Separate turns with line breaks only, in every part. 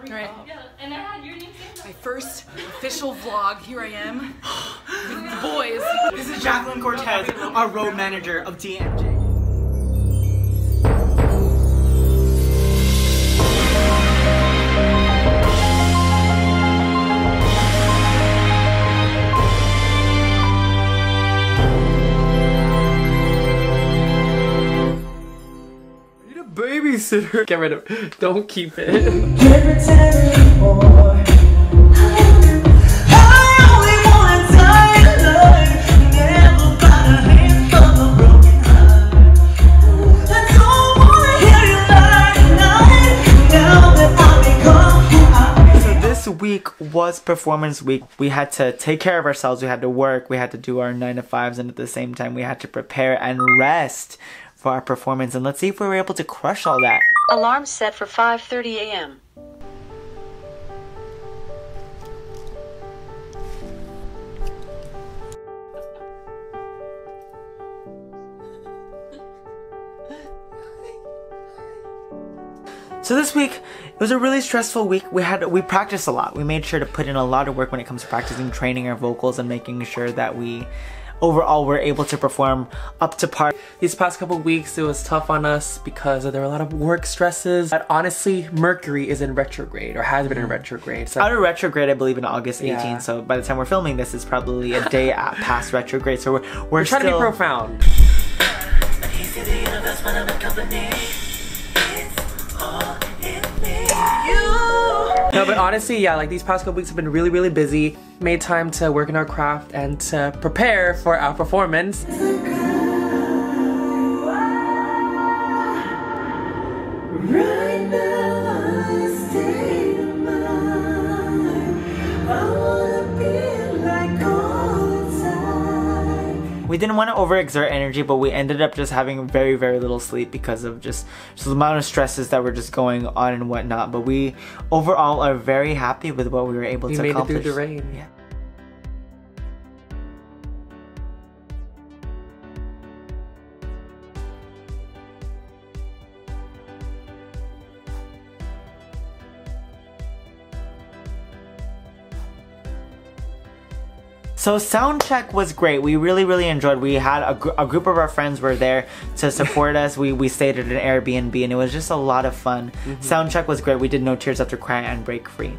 Right.
Yeah, and I had your name saved.
My first official vlog. Here I am with the boys.
This is Jacqueline Cortez, our road manager of TMJ.
Babysitter. Get rid of it. Don't keep it.
So this week was performance week. We had to take care of ourselves. We had to work. We had to do our 9 to 5s, and at the same time we had to prepare and rest for our performance, and let's see if we were able to crush all that.
Alarm set for 5:30 a.m.
So this week, it was a really stressful week. We practiced a lot. We made sure to put in a lot of work when it comes to practicing, training our vocals, and making sure that we overall were able to perform up to par.
These past couple weeks, it was tough on us because there were a lot of work stresses. But honestly, Mercury is in retrograde, or has been in retrograde. So
out of retrograde, I believe, in August 18th.
Yeah.
So by the time we're filming this, it's probably a day past retrograde. So we're
trying to be profound. No, but honestly, yeah, like these past couple weeks have been really, really busy. Made time to work in our craft and to prepare for our performance.
Right now, I stay in mind. I wanna be like all the time.
We didn't want to overexert energy, but we ended up just having very, very little sleep because of just the amount of stresses that were just going on and whatnot. But we overall are very happy with what we were able to accomplish.
We made it through the rain.
Yeah. So sound check was great. We really enjoyed. We had a group of our friends were there to support us. We stayed at an Airbnb and it was just a lot of fun. Sound check was great. We did No Tears After Cry and Break Free.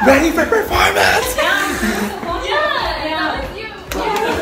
Ready for performance!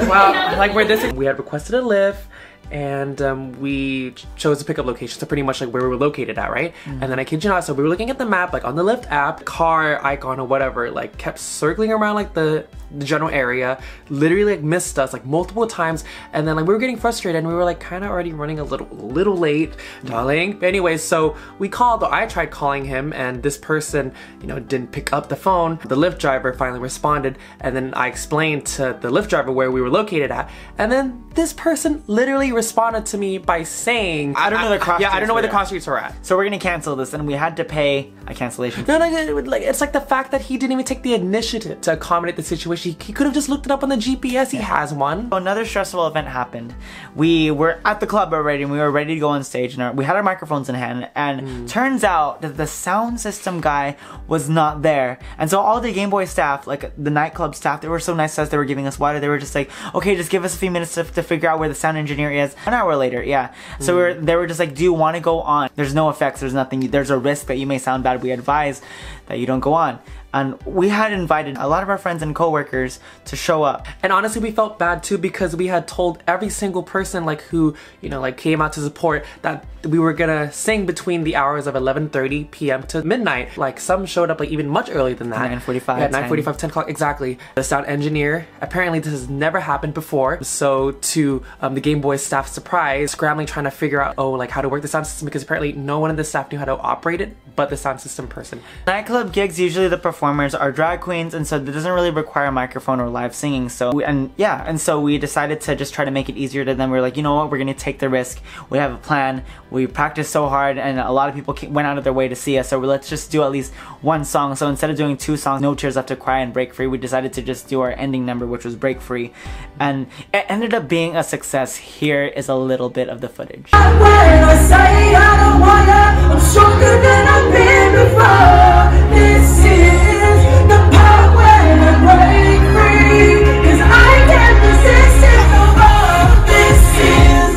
Wow, like we had requested a lift, and we chose a pickup location, so pretty much like where we were located at, right? And then I kid you not, so we were looking at the map, like on the Lyft app, car icon or whatever, like kept circling around like the general area, literally like missed us like multiple times, and then like we were getting frustrated and we were like kind of already running a little late, darling. But anyways, so we called, or I tried calling him, and this person, you know, didn't pick up the phone. The Lyft driver finally responded, and then I explained to the Lyft driver where we were located at, and then this person literally responded to me by saying,
I don't know the cross
yeah, I don't know where the
streets
cross streets are at.
So we're gonna cancel this, and we had to pay a cancellation fee.
No, like it's like the fact that he didn't even take the initiative to accommodate the situation. He could have just looked it up on the GPS. He has one.
Another stressful event happened. We were at the club already, and we were ready to go on stage, and we had our microphones in hand, and turns out that the sound system guy was not there. And so all the GameBoi staff, like the nightclub staff, they were so nice to us. They were giving us water. They were just like, okay, just give us a few minutes to figure out where the sound engineer is. An hour later, yeah. So they were just like, do you want to go on? There's no effects, there's nothing, there's a risk that you may sound bad. We advise that you don't go on. And we had invited a lot of our friends and coworkers to show up.
And honestly, we felt bad too, because we had told every single person like who, you know, like came out to support that we were gonna sing between the hours of 11:30 p.m. to midnight. Like some showed up like even much earlier than that.
9:45.
Yeah, 9:45, 10 o'clock, exactly. The sound engineer, apparently this has never happened before. So to the GameBoi staff's surprise, scrambling trying to figure out, oh, like how to work the sound system, because apparently no one in the staff knew how to operate it but the sound system person.
Nightclub gigs, usually the performers are drag queens, and so it doesn't really require a microphone or live singing. So we decided to just try to make it easier to them. We were like, you know what, we're gonna take the risk. We have a plan. We practiced so hard, and a lot of people went out of their way to see us. So let's just do at least one song. So instead of doing 2 songs, No Tears Left to Cry and Break Free, we decided to just do our ending number, which was Break Free, and it ended up being a success. Here is a little bit of the footage.
When I say I don't wanna, I'm stronger than I've been before. This is the part when I break free, 'cause I can't resist it no more. This is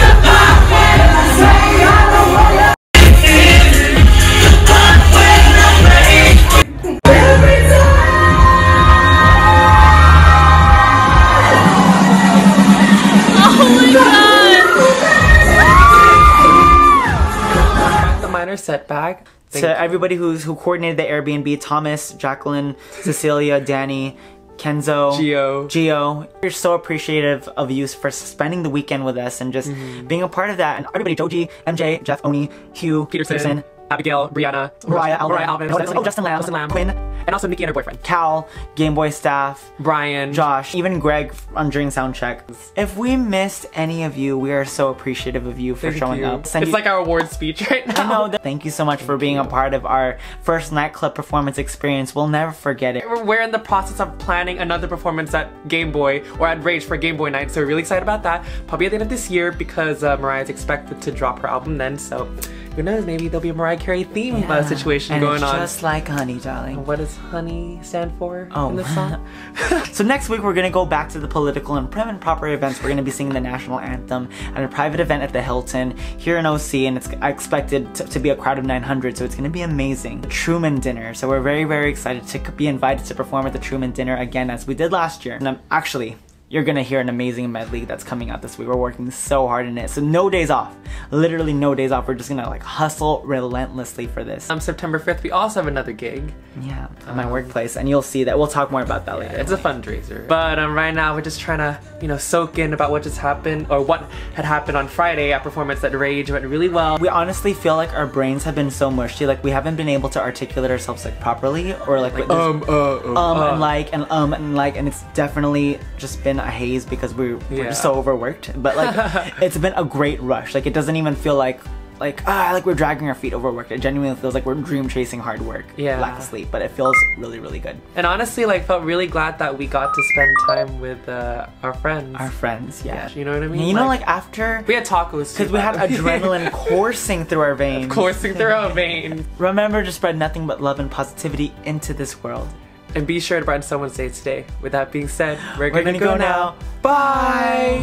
the part when I say I don't wanna. This is the part when I break free. Every time.
Minor setback.
To everybody who coordinated the Airbnb, Thomas, Jacqueline, Cecilia, Danny, Kenzo, Gio. We're so appreciative of you for spending the weekend with us and just being a part of that. And everybody, Joji, MJ, Jeff, Oni, Hugh,
Peterson, Abigail, Brianna,
Mariah,
Alvin,
Justin Lamb,
Quinn, and also Nikki and her boyfriend,
Cal, GameBoi staff,
Brian,
Josh, even Greg during sound check. If we missed any of you, we are so appreciative of you for showing up.
It's like our award speech right now.
I know. Thank you so much for being a part of our first nightclub performance experience. We'll never forget it.
We're in the process of planning another performance at GameBoi or at Rage for GameBoi night, so we're really excited about that. Probably at the end of this year because Mariah's expected to drop her album then, so who knows, maybe there'll be a Mariah Carey theme situation going on.
Just like honey, darling.
What does honey stand for in this song?
So next week we're gonna go back to the political and prim and proper events. We're gonna be singing the national anthem at a private event at the Hilton here in OC, and it's expected to be a crowd of 900, so it's gonna be amazing. Truman Dinner, so we're very, very excited to be invited to perform at the Truman Dinner again as we did last year. And actually, you're gonna hear an amazing medley that's coming out this week. We're working so hard in it, so no days off. Literally no days off. We're just gonna like hustle relentlessly for this.
September 5th, we also have another gig.
Yeah, at my workplace, and you'll see that. We'll talk more about that later.
It's a fundraiser. But right now, we're just trying to, you know, soak in about what just happened, or what had happened on Friday at performance at Rage. It went really well.
We honestly feel like our brains have been so mushy, like we haven't been able to articulate ourselves like properly, or like and it's definitely just been a haze because we're just so overworked. But like, it's been a great rush. Like it doesn't even feel like we're dragging our feet overworked. It genuinely feels like we're dream chasing hard work, lack of sleep, but it feels really, really good.
And honestly, like, felt really glad that we got to spend time with our friends.
Our friends, yeah.
You know what I mean?
And you know, like after
we had tacos
because we had adrenaline coursing through our veins.
Coursing through our veins.
Remember to spread nothing but love and positivity into this world.
And be sure to brighten someone's day today. With that being said, we're gonna go now. Bye!